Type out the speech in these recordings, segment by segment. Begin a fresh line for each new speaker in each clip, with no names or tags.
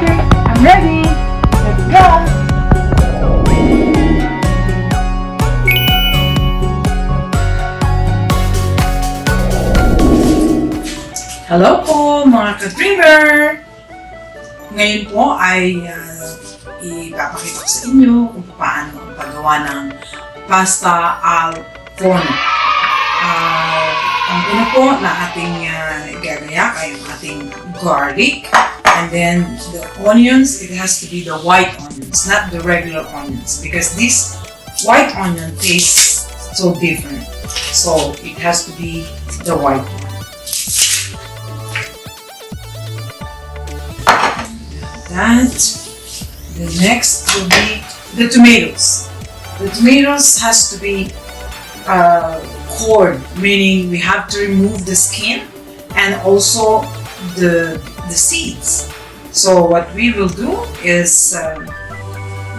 Okay, I'm ready. Let's go.
Hello po mga ka-dreamer! Ngayon po ay ipapakita ko sa inyo kung paano ang paggawa ng pasta al forno. Ang una po na ating igagayak ay ang ating garlic, and then the onions, it has to be the white onions, not the regular onions, because this white onion tastes so different. So it has to be the white one. That. The next will be the tomatoes. The tomatoes has to be cored, meaning we have to remove the skin and also the seeds. So what we will do is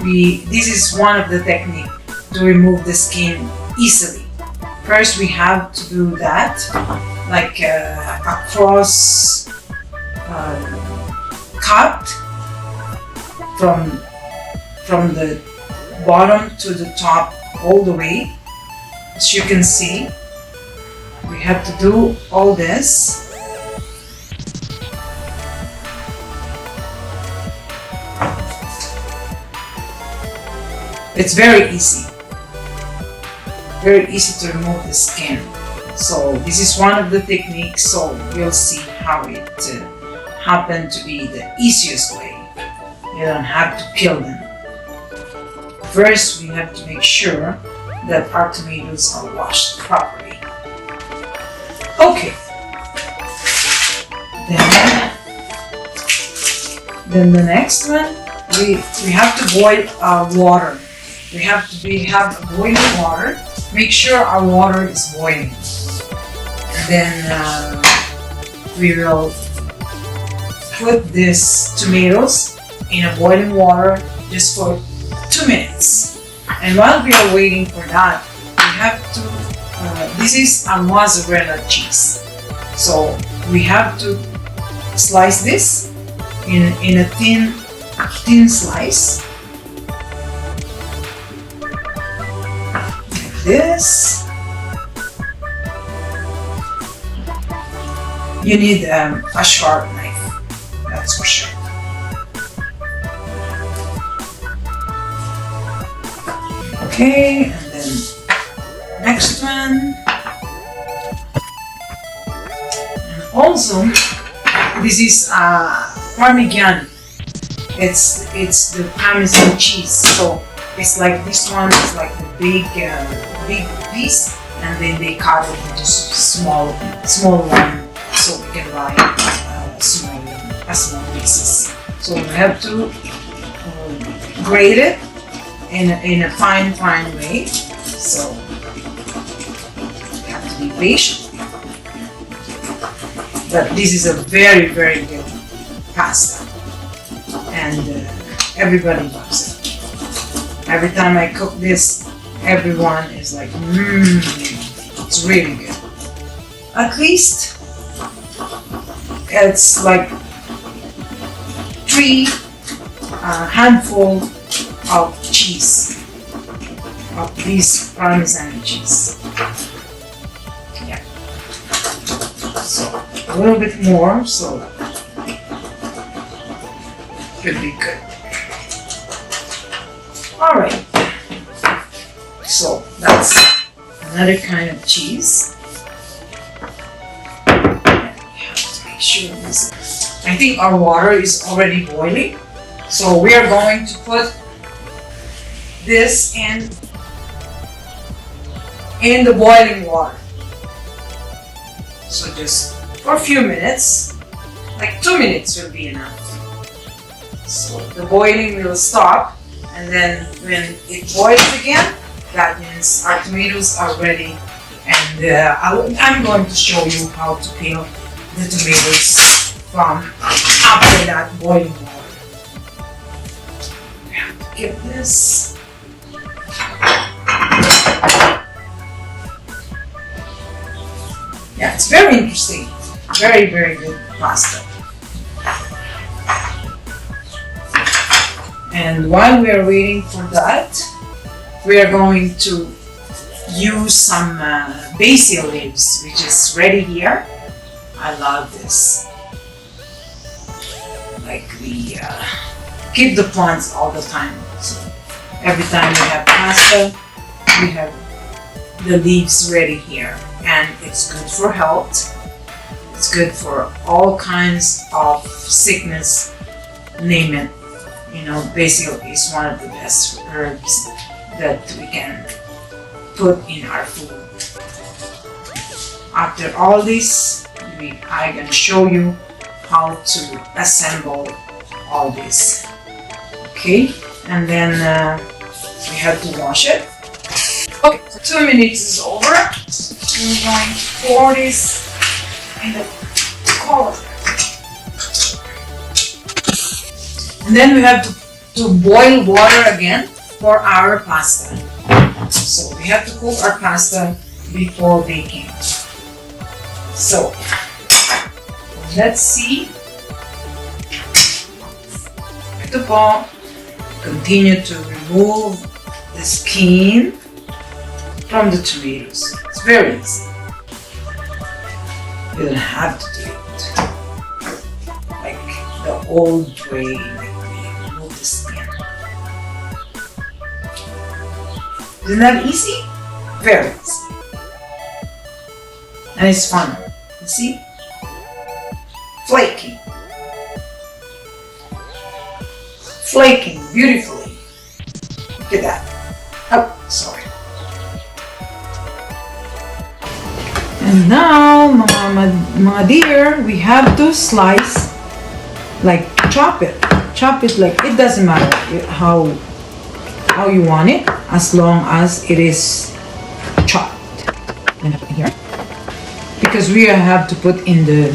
this is one of the technique to remove the skin easily. First we have to do that like across cut from the bottom to the top all the way. As you can see, we have to do all this. It's very easy to remove the skin. So this is one of the techniques, so you'll see how it happened to be the easiest way. You don't have to peel them. First, we have to make sure that our tomatoes are washed properly. Okay. Then the next one, we have to boil water. We have boiling water. Make sure our water is boiling. Then we will put these tomatoes in a boiling water just for 2 minutes. And while we are waiting for that, we have to, this is a mozzarella cheese. So we have to slice this in a thin slice. Like this. You need a sharp knife, that's for sure. Okay, and then next one. And also, this is Parmigiano. It's the Parmesan cheese. So it's like this one is like the big piece, and then they cut it into small one, so we can buy small pieces. So we have to grate it in a fine way. So you have to be patient. But this is a very good pasta, and everybody loves it. Every time I cook this, everyone is like, it's really good. At least it's like 3 handful of cheese, of this Parmesan cheese. Yeah. So a little bit more, so should be good. All right. So that's another kind of cheese. And we have to make sure this. I think our water is already boiling, so we are going to put this in the boiling water. So just for a few minutes, like 2 minutes will be enough. So the boiling will stop, and then when it boils again, that means our tomatoes are ready. And I'm going to show you how to peel the tomatoes from after that boiling water. We have to get this. Yeah, it's very interesting. Very good pasta. And while we are waiting for that, we are going to use some basil leaves, which is ready here. I love this. Like we keep the plants all the time. So every time we have pasta, we have the leaves ready here. And it's good for health. It's good for all kinds of sickness, name it. You know, basil is one of the best herbs that we can put in our food. After all this, I'm going to show you how to assemble all this. Okay, and then we have to wash it. Okay, so 2 minutes is over. We're going to pour this in the colander. And then we have to boil water again for our pasta. So we have to cook our pasta before baking. So let's see. Ito po, continue to remove the skin from the tomatoes. It's very easy. You don't have to do it like the old way, like we remove the skin. Isn't that easy? Very easy. And it's fun. You see? Flaking. Flaking beautifully. Look at that. Oh, sorry. And now, mga dear, we have to slice, like chop it. Chop it like, it doesn't matter how you want it, as long as it is chopped. And put it here. Because we have to put in the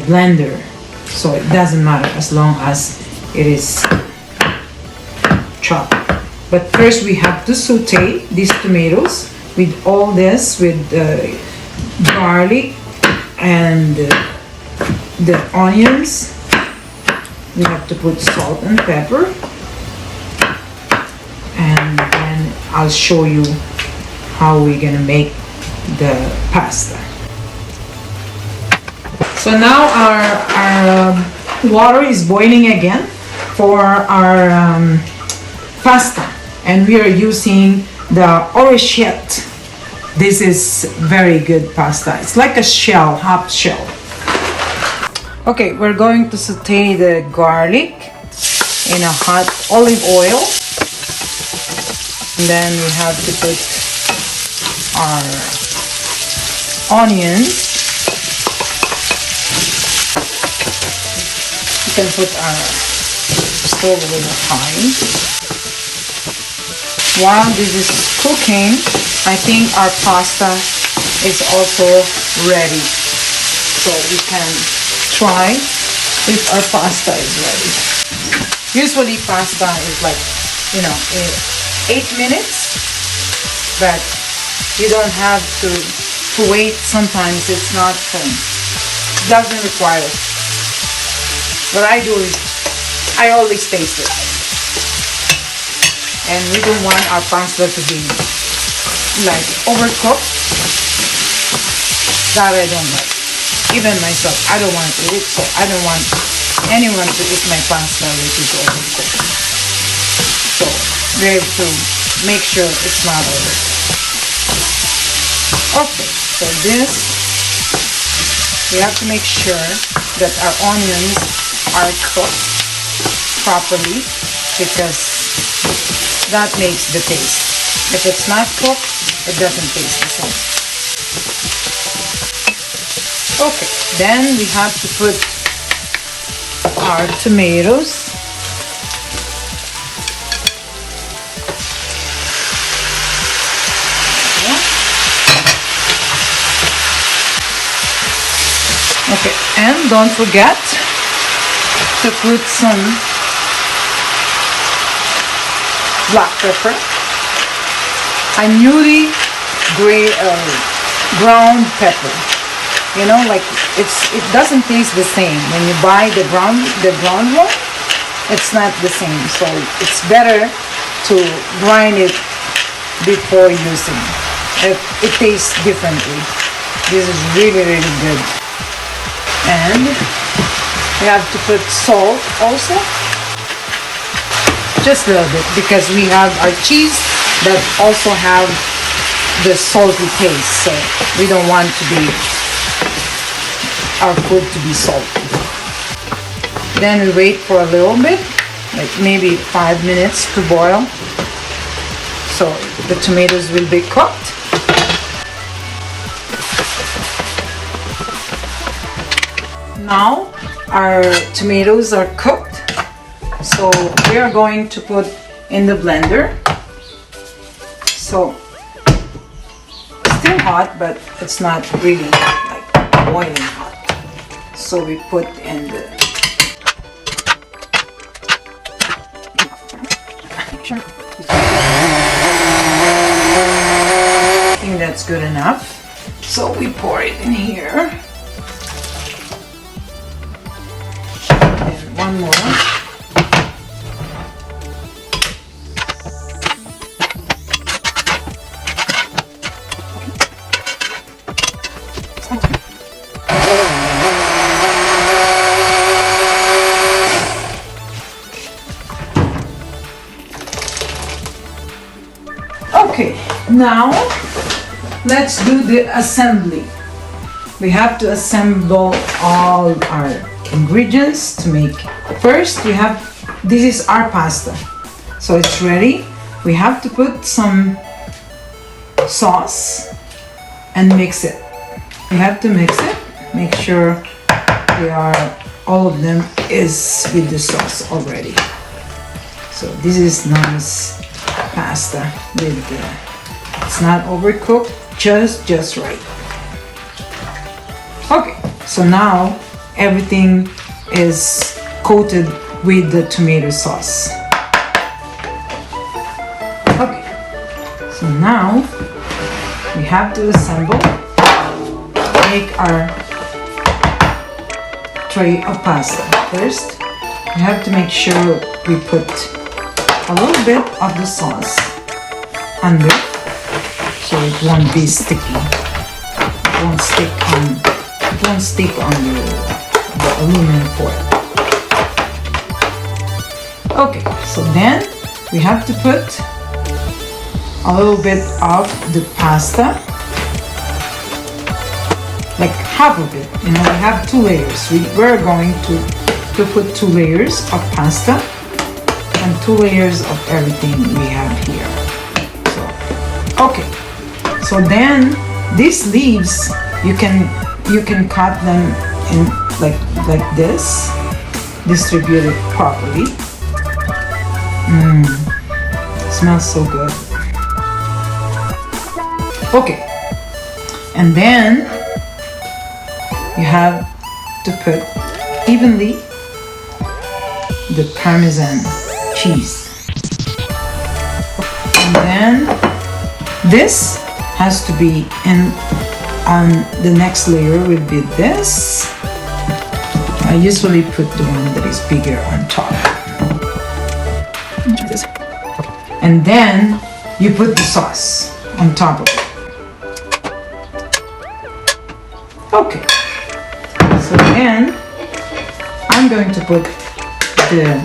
blender, so it doesn't matter as long as it is chopped. But first we have to saute these tomatoes with all this, with the garlic and the onions. We have to put salt and pepper, and then I'll show you how we're gonna make the pasta. So now our water is boiling again for our pasta, and we are using the orecchiette. This is very good pasta. It's like a shell, half shell. Okay, we're going to saute the garlic in a hot olive oil, and then we have to put our onions. We can put our stove a little high. While this is cooking, I think our pasta is also ready. So we can try if our pasta is ready. Usually pasta is like, 8 minutes, but you don't have to wait. Sometimes it's not, doesn't require it. What I do is, I always taste it. And we don't want our pasta to be like overcooked. That I don't like. Even myself, I don't want to eat it, so I don't want anyone to eat my pasta which is overcooked. So we have to make sure it's not overcooked. Okay, so this, we have to make sure that our onions are cooked properly, because that makes the taste. If it's not cooked, it doesn't taste the same. Okay, then we have to put our tomatoes. Okay, and don't forget to put some black pepper, a newly ground pepper. Like it doesn't taste the same when you buy the brown one.
it's not the same. So it's better to grind it before using. It tastes differently. This is really, really good. And we have to put salt also. Just a little bit, because we have our cheese that also have the salty taste. So we don't want our food to be salty. Then we wait for a little bit, like maybe 5 minutes to boil. So the tomatoes will be cooked. Now our tomatoes are cooked. So we are going to put in the blender. So it's still hot, but it's not really like boiling hot. So we put in the I think that's good enough. So we pour it in here. And one more. Okay, now let's do the assembly. We have to assemble all our ingredients to make. First, this is our pasta. So it's ready. We have to put some sauce and mix it. We have to mix it. Make sure all of them is with the sauce already. So this is nice pasta with it's not overcooked, just right. Okay, so now everything is coated with the tomato sauce. Okay, so now we have to assemble, make our tray of pasta. First, we have to make sure we put a little bit of the sauce under, so it won't be sticky. It won't stick on the aluminum foil. Okay, so then we have to put a little bit of the pasta, like half of it. You know, we have 2 layers. We're going to put 2 layers of pasta and 2 layers of everything we have here. So, okay. So then these leaves, you can cut them in like this, distribute it properly. Smells so good. Okay, and then you have to put evenly the Parmesan cheese. And then this has to be on the next layer will be this. I usually put the one that is bigger on top. And then you put the sauce on top of it. Okay. So then I'm going to put the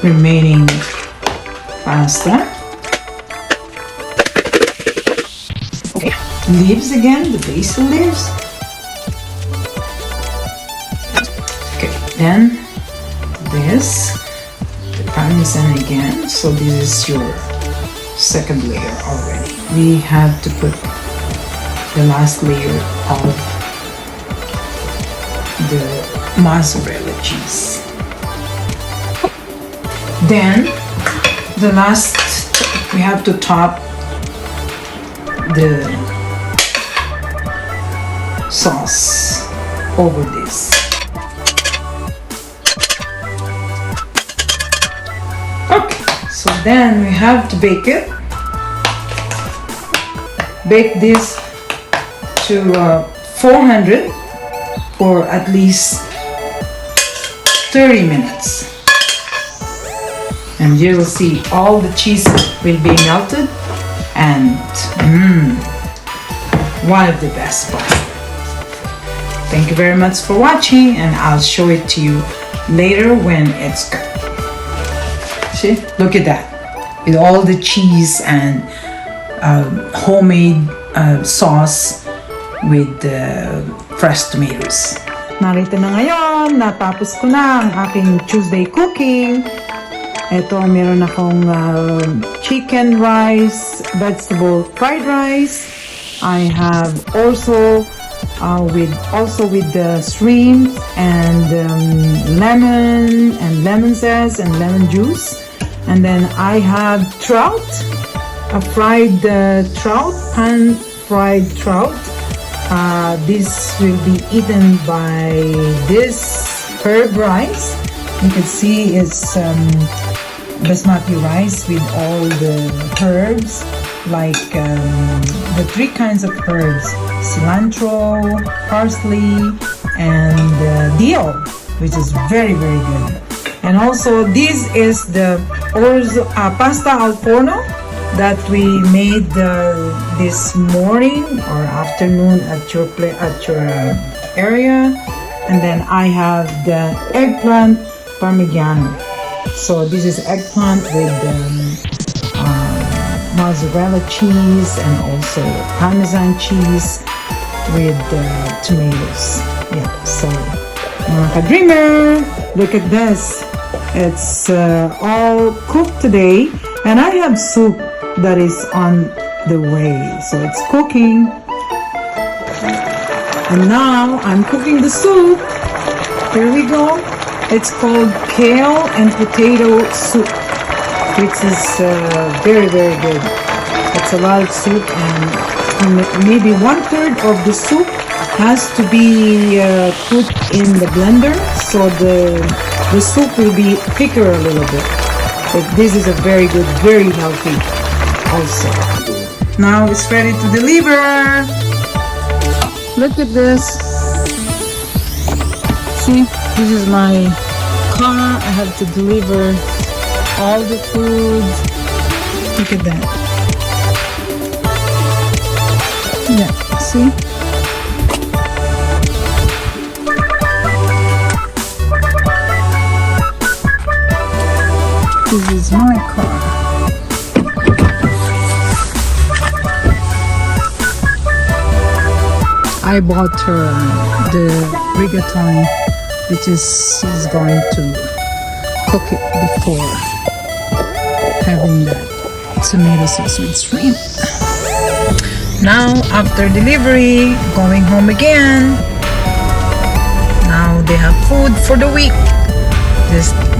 remaining pasta. Okay. Leaves again, the basil leaves. Okay, then this, the Parmesan again. So this is your second layer already. We have to put the last layer of the mozzarella cheese. Then the last, we have to top the sauce over this. Okay, so then we have to bake it. Bake this to 400 for at least 30 minutes. And you will see all the cheese will be melted, and one of the best pasta. Thank you very much for watching, and I'll show it to you later when it's cooked. See, look at that, with all the cheese and homemade sauce with fresh tomatoes. Narito na ngayon, natapos ko na ang aking Tuesday cooking. Ito, meron akong chicken rice, vegetable fried rice. I have also with the shrimp and lemon zest and lemon juice. And then I have trout, a fried trout, pan-fried trout. This will be eaten by this herb rice. You can see it's basmati rice with all the herbs, like the 3 kinds of herbs: cilantro, parsley, and dill, which is very, very good. And also this is the pasta al forno that we made this morning or afternoon at your area. And then I have the eggplant parmigiano. So this is eggplant with mozzarella cheese and also parmesan cheese with tomatoes. Yeah, so mga ka-dreamer, look at this. It's all cooked today, and I have soup that is on the way, so it's cooking. And now I'm cooking the soup. Here we go. It's called kale and potato soup, which is very, very good. It's a lot of soup, and maybe 1/3 of the soup has to be put in the blender, so the soup will be thicker a little bit. But this is a very good, very healthy also. Now it's ready to deliver. Look at this. See, this is my car. I have to deliver all the food. Look at that. Yeah, see? This is my car. I bought her the rigatoni, which is she's going to cook it before having that tomato sauce with shrimp. Now after delivery, going home again. Now they have food for the week.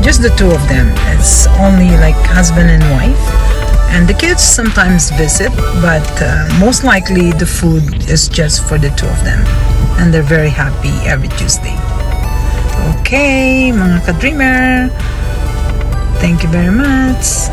Just the 2 of them. It's only like husband and wife, and the kids sometimes visit, but most likely the food is just for the 2 of them, and they're very happy every Tuesday. Okay, mga ka-dreamer, thank you very much.